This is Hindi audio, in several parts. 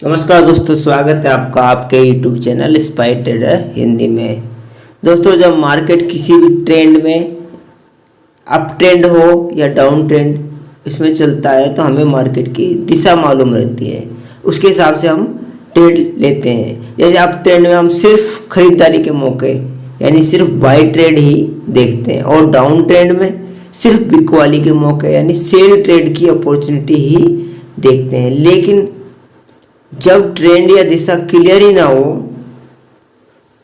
नमस्कार दोस्तों, स्वागत है आपका आपके YouTube channel spy trader Hindi में। दोस्तों, जब मार्केट किसी भी ट्रेंड में अप ट्रेंड हो या डाउन ट्रेंड इसमें चलता है तो हमें मार्केट की दिशा मालूम रहती है। उसके हिसाब से हम ट्रेड लेते हैं। जैसे अप ट्रेंड में हम सिर्फ खरीदारी के मौके यानी सिर्फ बाई ट्रेड ही देखते हैं, और डाउन ट्रेंड में सिर्फ बिकवाली के मौके यानी सेल ट्रेड की अपॉर्चुनिटी ही देखते हैं। लेकिन जब ट्रेंड या दिशा क्लियर ही ना हो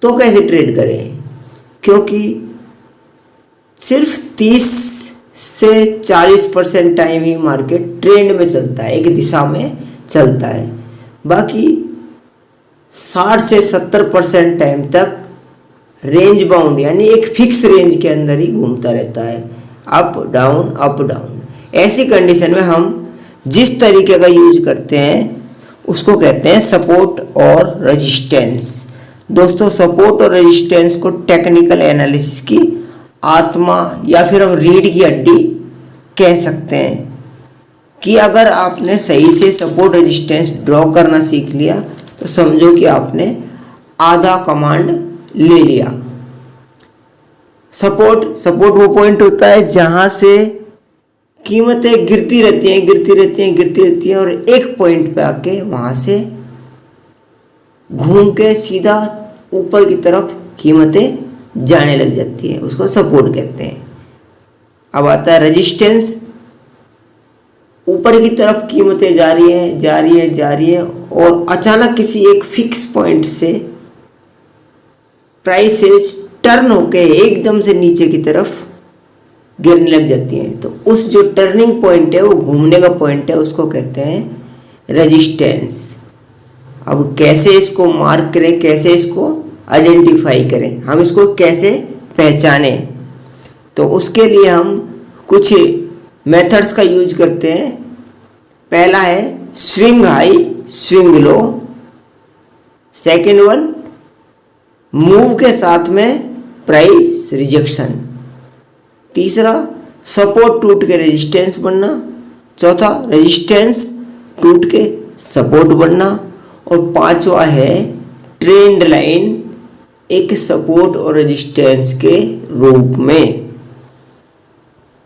तो कैसे ट्रेड करें? क्योंकि सिर्फ 30 से 40% टाइम ही मार्केट ट्रेंड में चलता है, एक दिशा में चलता है। बाकी 60 से 70% टाइम तक रेंज बाउंड यानी एक फिक्स रेंज के अंदर ही घूमता रहता है, अप डाउन अप डाउन। ऐसी कंडीशन में हम जिस तरीके का यूज करते हैं उसको कहते हैं सपोर्ट और रेजिस्टेंस। दोस्तों, सपोर्ट और रेजिस्टेंस को टेक्निकल एनालिसिस की आत्मा या फिर हम रीढ़ की हड्डी कह सकते हैं कि अगर आपने सही से सपोर्ट रेजिस्टेंस ड्रॉ करना सीख लिया तो समझो कि आपने आधा कमांड ले लिया। सपोर्ट वो पॉइंट होता है जहां से कीमतें गिरती रहती हैं और एक पॉइंट पे आके वहां से घूम के सीधा ऊपर की तरफ कीमतें जाने लग जाती हैं, उसको सपोर्ट कहते हैं। अब आता है रेजिस्टेंस। ऊपर की तरफ कीमतें जा रही हैं और अचानक किसी एक फिक्स पॉइंट से प्राइसेस टर्न होके एकदम से नीचे की तरफ गिरने लग जाती हैं। तो उस जो टर्निंग पॉइंट है, वो घूमने का पॉइंट है, उसको कहते हैं रेजिस्टेंस। अब कैसे इसको मार्क करें, कैसे इसको आइडेंटिफाई करें, हम इसको कैसे पहचाने, तो उसके लिए हम कुछ मेथड्स का यूज करते हैं। पहला है swing high swing low. Second one, move के साथ में प्राइस रिजेक्शन। तीसरा, सपोर्ट टूट के रेजिस्टेंस बनना। चौथा, रेजिस्टेंस टूट के सपोर्ट बनना। और पांचवा है ट्रेंड लाइन एक सपोर्ट और रेजिस्टेंस के रूप में।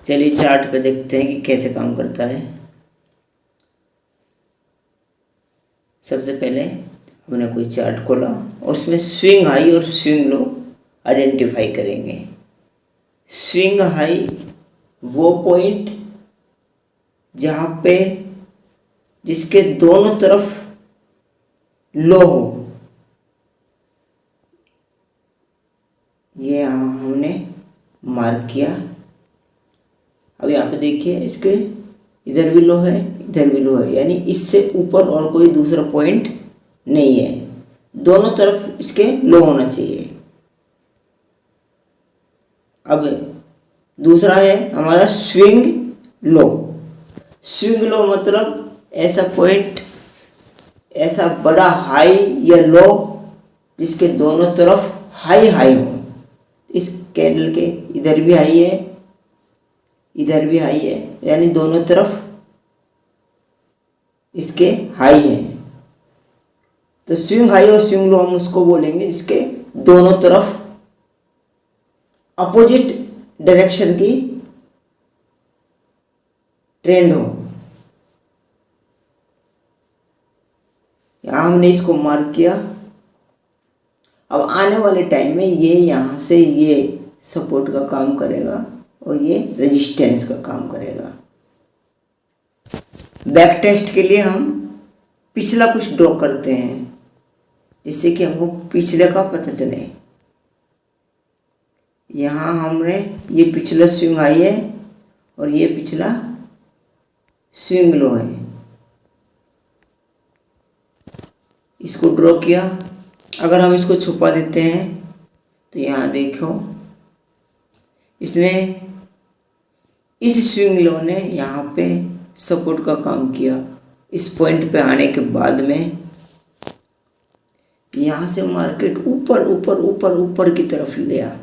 चलिए चार्ट पे देखते हैं कि कैसे काम करता है। सबसे पहले हमने कोई चार्ट खोला और उसमें स्विंग हाई और स्विंग लो आइडेंटिफाई करेंगे। स्विंग हाई वो पॉइंट जहाँ पे जिसके दोनों तरफ लो हो, ये यहाँ हमने मार्क किया। अब यहाँ पे देखिए, इसके इधर भी लो है, इधर भी लो है, यानी इससे ऊपर और कोई दूसरा पॉइंट नहीं है, दोनों तरफ इसके लो होना चाहिए। अब दूसरा है हमारा स्विंग लो। स्विंग लो मतलब ऐसा पॉइंट, ऐसा बड़ा हाई या लो जिसके दोनों तरफ हाई हो। इस कैंडल के इधर भी हाई है, इधर भी हाई है, यानी दोनों तरफ इसके हाई है। तो स्विंग हाई और स्विंग लो हम उसको बोलेंगे जिसके दोनों तरफ अपोजिट डायरेक्शन की ट्रेंड हो। यहां हमने इसको मार्क किया। अब आने वाले टाइम में ये यहां से ये सपोर्ट का काम करेगा और ये रेजिस्टेंस का काम करेगा। बैक टेस्ट के लिए हम पिछला कुछ ड्रॉ करते हैं जिससे कि हमको पिछले का पता चले। यहाँ हमने ये पिछला स्विंग हाई है और ये पिछला स्विंग लो है, इसको ड्रॉ किया। अगर हम इसको छुपा देते हैं तो यहाँ देखो, इसने इस स्विंग लो ने यहाँ पे सपोर्ट का काम किया। इस पॉइंट पे आने के बाद में यहाँ से मार्केट ऊपर ऊपर ऊपर ऊपर की तरफ गया।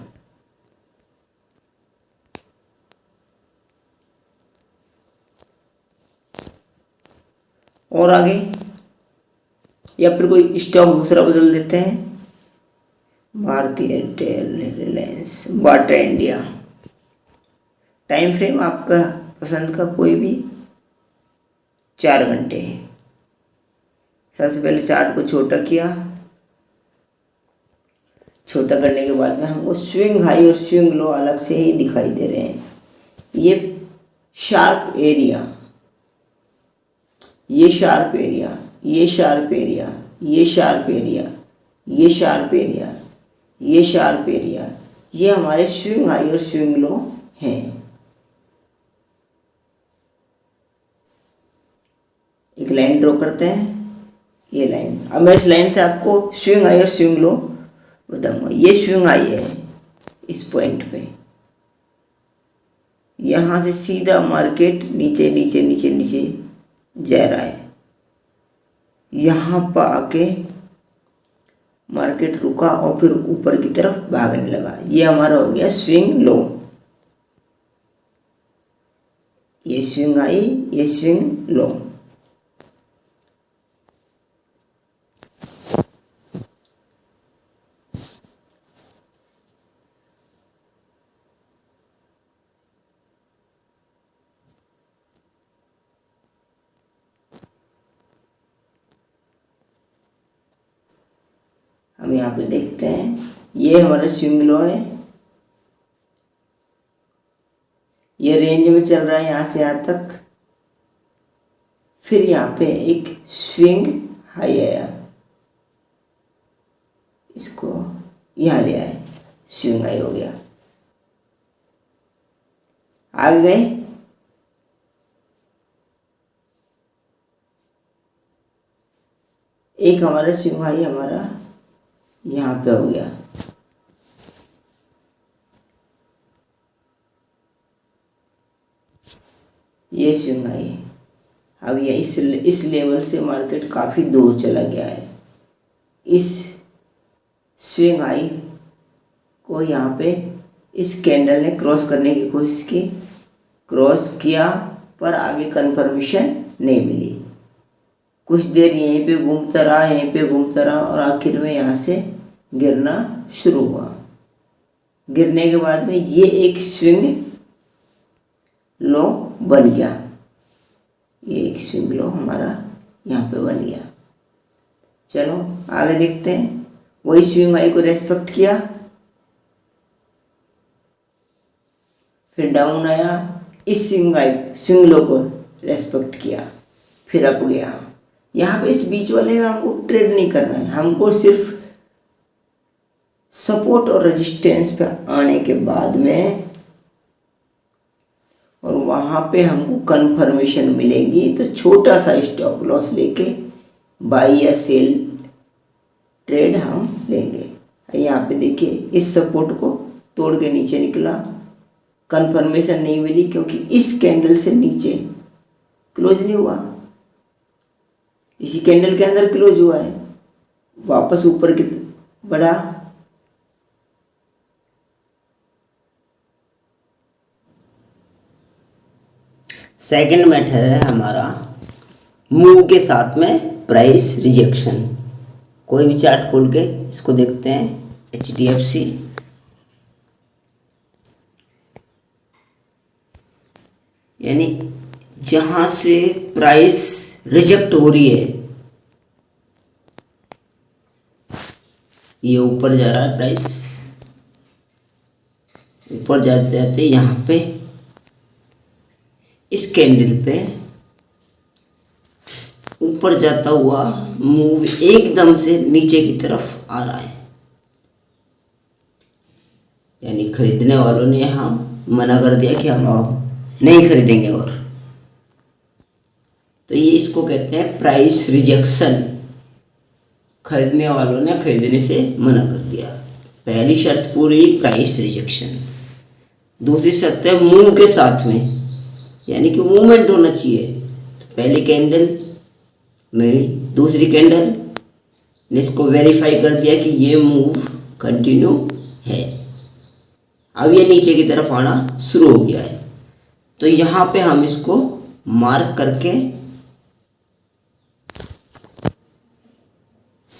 और आगे या फिर कोई स्टॉक दूसरा बदल देते हैं। भारतीय Airtel, Reliance, Bata India. Time frame आपका पसंद का कोई भी, 4 घंटे। सबसे पहले चार्ट को छोटा किया, छोटा करने के बाद में हमको स्विंग हाई और स्विंग लो अलग से ही दिखाई दे रहे हैं। ये शार्प एरिया, ये शार्प एरिया, ये शार्प एरिया, ये शार्प एरिया, ये शार्प एरिया, ये शार्प एरिया, ये हमारे स्विंग हाई और स्विंग लो हैं। एक लाइन ड्रॉ करते हैं, ये लाइन। अब मैं इस लाइन से आपको स्विंग हाई और स्विंग लो बताऊंगा। ये स्विंग हाई है इस पॉइंट पे, यहाँ से सीधा मार्केट नीचे नीचे नीचे नीचे जा रहा है। यहाँ पर आके मार्केट रुका और फिर ऊपर की तरफ भागने लगा। ये हमारा हो गया स्विंग लो। ये स्विंग हाई, ये स्विंग लो। हम यहाँ पे देखते हैं, ये हमारा स्विंग लो है, ये रेंज में चल रहा है यहाँ से यहाँ तक। फिर यहाँ पे एक स्विंग हाई आया, इसको यहाँ ले आए, स्विंग हाई हो गया। आगे गए, एक हमारा स्विंग हाई हमारा यहाँ पे हो गया। ये स्विंग हाई। अब ये इस लेवल से मार्केट काफ़ी दूर चला गया है। इस स्विंग हाई को यहाँ पे इस कैंडल ने क्रॉस करने की कोशिश की, क्रॉस किया, पर आगे कंफर्मेशन नहीं मिली। कुछ देर यहीं पे घूमता रहा, यहीं पे घूमता रहा और आखिर में यहाँ से गिरना शुरू हुआ। गिरने के बाद में ये एक स्विंग लो बन गया। ये एक स्विंग लो हमारा यहाँ पे बन गया। चलो आगे देखते हैं। वही स्विंग हाई को रेस्पेक्ट किया, फिर डाउन आया, इस स्विंग लो को रेस्पेक्ट किया, फिर अप गया। यहाँ पे इस बीच वाले में हमको ट्रेड नहीं करना है, हमको सिर्फ सपोर्ट और रेजिस्टेंस पे आने के बाद में और वहाँ पे हमको कंफर्मेशन मिलेगी तो छोटा सा स्टॉप लॉस लेके बाई या सेल ट्रेड हम लेंगे। यहाँ पे देखिए, इस सपोर्ट को तोड़ के नीचे निकला, कंफर्मेशन नहीं मिली क्योंकि इस कैंडल से नीचे क्लोज नहीं हुआ, इसी कैंडल के अंदर क्लोज हुआ है, वापस ऊपर की बढ़ा। सेकंड मेथड है हमारा मूव के साथ में प्राइस रिजेक्शन। कोई भी चार्ट खोल के इसको देखते हैं, HDFC, यानी जहां से प्राइस रिजेक्ट हो रही है, ये ऊपर जा रहा है, प्राइस ऊपर जाते जाते यहाँ पे इस कैंडल पे ऊपर जाता हुआ मूव एकदम से नीचे की तरफ आ रहा है, यानी खरीदने वालों ने यहाँ मना कर दिया कि हम नहीं खरीदेंगे। और तो ये इसको कहते हैं प्राइस रिजेक्शन। खरीदने वालों ने खरीदने से मना कर दिया। पहली शर्त पूरी, प्राइस रिजेक्शन। दूसरी शर्त है मूव के साथ में, यानी कि मूवमेंट होना चाहिए। तो पहली कैंडल नहीं, दूसरी कैंडल ने इसको वेरीफाई कर दिया कि ये मूव कंटिन्यू है। अब ये नीचे की तरफ आना शुरू हो गया है, तो यहाँ पे हम इसको मार्क करके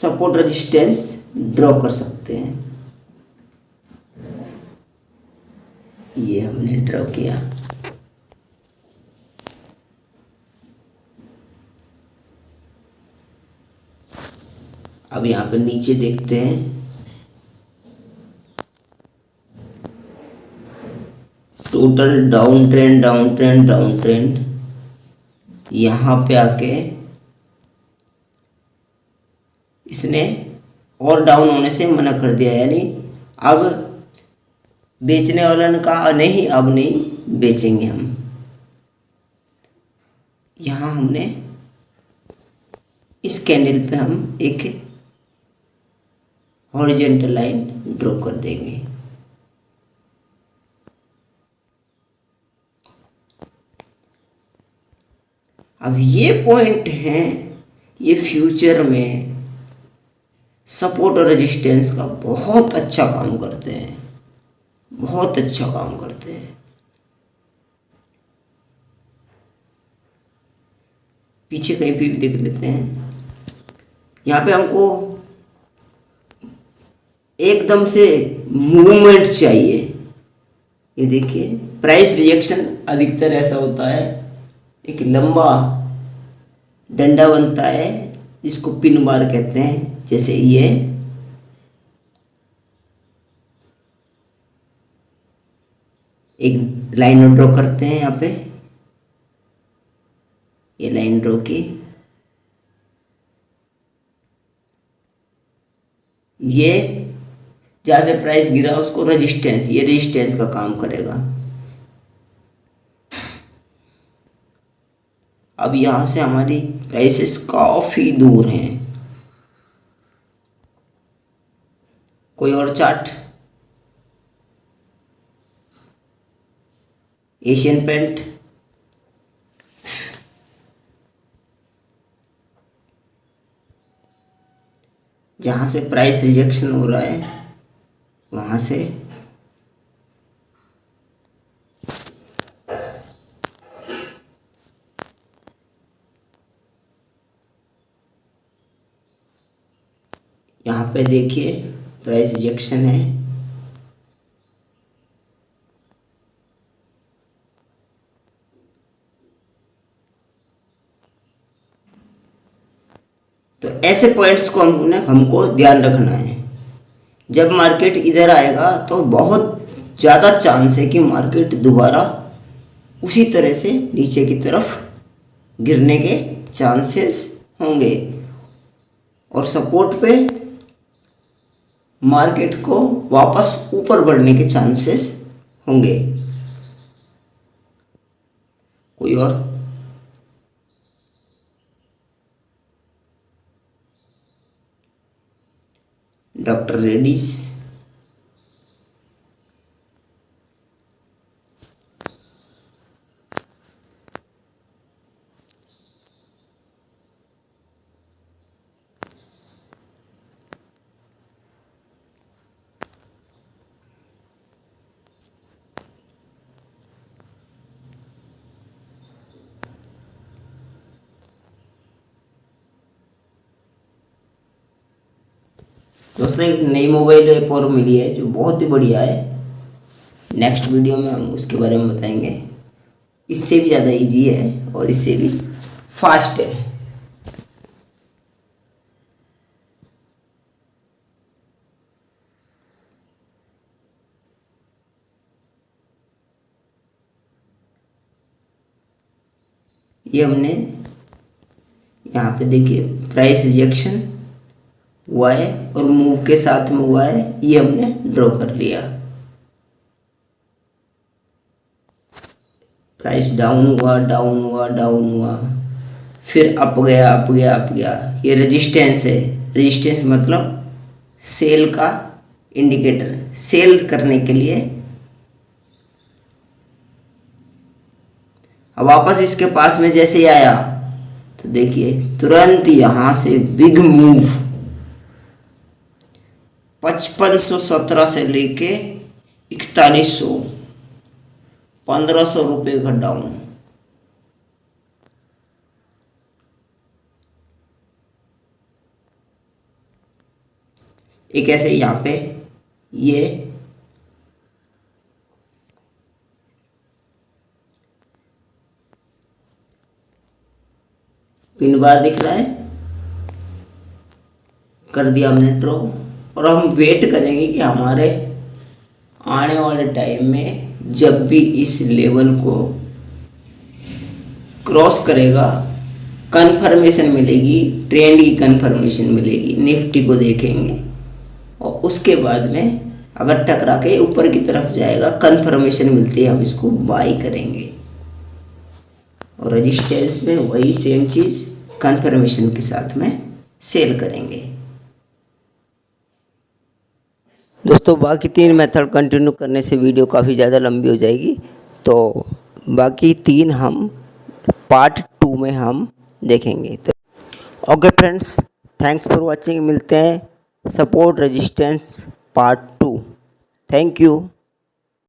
सपोर्ट रेजिस्टेंस ड्रॉ कर सकते हैं। ये हमने ड्रॉ किया। अब यहाँ पे नीचे देखते हैं, total down trend down trend down trend. यहाँ पे आके इसने और डाउन होने से मना कर दिया, यानी अब बेचने वाला ने कहा नहीं अब नहीं बेचेंगे हम। यहाँ हमने इस कैंडल पे हम एक हॉरिजॉन्टल लाइन ड्रॉ कर देंगे। अब ये पॉइंट हैं, ये फ्यूचर में सपोर्ट और रेजिस्टेंस का बहुत अच्छा काम करते हैं, बहुत अच्छा काम करते हैं। पीछे कहीं पे भी देख लेते हैं। यहाँ पे हमको एकदम से मूवमेंट चाहिए। ये देखिए प्राइस रिजेक्शन अधिकतर ऐसा होता है, एक लंबा डंडा बनता है जिसको पिन बार कहते हैं। जैसे ये एक लाइन ड्रॉ करते हैं, यहाँ पे ये लाइन ड्रॉ की, ये जहाँ से प्राइस गिरा उसको रेजिस्टेंस, ये रेजिस्टेंस का काम करेगा। अब यहाँ से हमारी प्राइसेस काफ़ी दूर हैं। कोई और चार्ट, एशियन पेंट, जहाँ से प्राइस रिजेक्शन हो रहा है वहाँ से यहाँ पे देखिए प्राइस रिजेक्शन है। तो ऐसे पॉइंट्स को हमको ध्यान रखना है। जब मार्केट इधर आएगा तो बहुत ज़्यादा चांस है कि मार्केट दोबारा उसी तरह से नीचे की तरफ गिरने के चांसेस होंगे, और सपोर्ट पे मार्केट को वापस ऊपर बढ़ने के चांसेस होंगे। कोई और, डॉक्टर रेड्डीज, दोस्तों एक नई मोबाइल ऐप और मिली है जो बहुत ही बढ़िया है। नेक्स्ट वीडियो में हम उसके बारे में बताएंगे। इससे भी ज़्यादा इजी है और इससे भी फास्ट है। ये हमने यहाँ पे देखिए प्राइस रिजेक्शन हुआ है और मूव के साथ में हुआ है, ये हमने ड्रॉ कर लिया। प्राइस डाउन हुआ डाउन हुआ डाउन हुआ, फिर अप गया अप गया अप गया। ये रेजिस्टेंस है, रेजिस्टेंस मतलब सेल का इंडिकेटर, सेल करने के लिए। अब वापस इसके पास में जैसे ही आया तो देखिए तुरंत यहाँ से बिग मूव 5517 से लेके 4100, 1500 रुपये का डाउन। एक ऐसे यहाँ पे ये पिन बार दिख रहा है, कर दिया हमने ड्रॉ। और हम वेट करेंगे कि हमारे आने वाले टाइम में जब भी इस लेवल को क्रॉस करेगा कंफर्मेशन मिलेगी, ट्रेंड की कंफर्मेशन मिलेगी, निफ्टी को देखेंगे और उसके बाद में अगर टकरा के ऊपर की तरफ जाएगा, कंफर्मेशन मिलती है, हम इसको बाई करेंगे। और रेजिस्टेंस में वही सेम चीज़ कंफर्मेशन के साथ में सेल करेंगे। दोस्तों बाकी 3 मेथड कंटिन्यू करने से वीडियो काफ़ी ज़्यादा लंबी हो जाएगी, तो बाकी 3 हम पार्ट 2 में हम देखेंगे। तो okay friends, thanks for watching. मिलते हैं support resistance part 2। Thank you.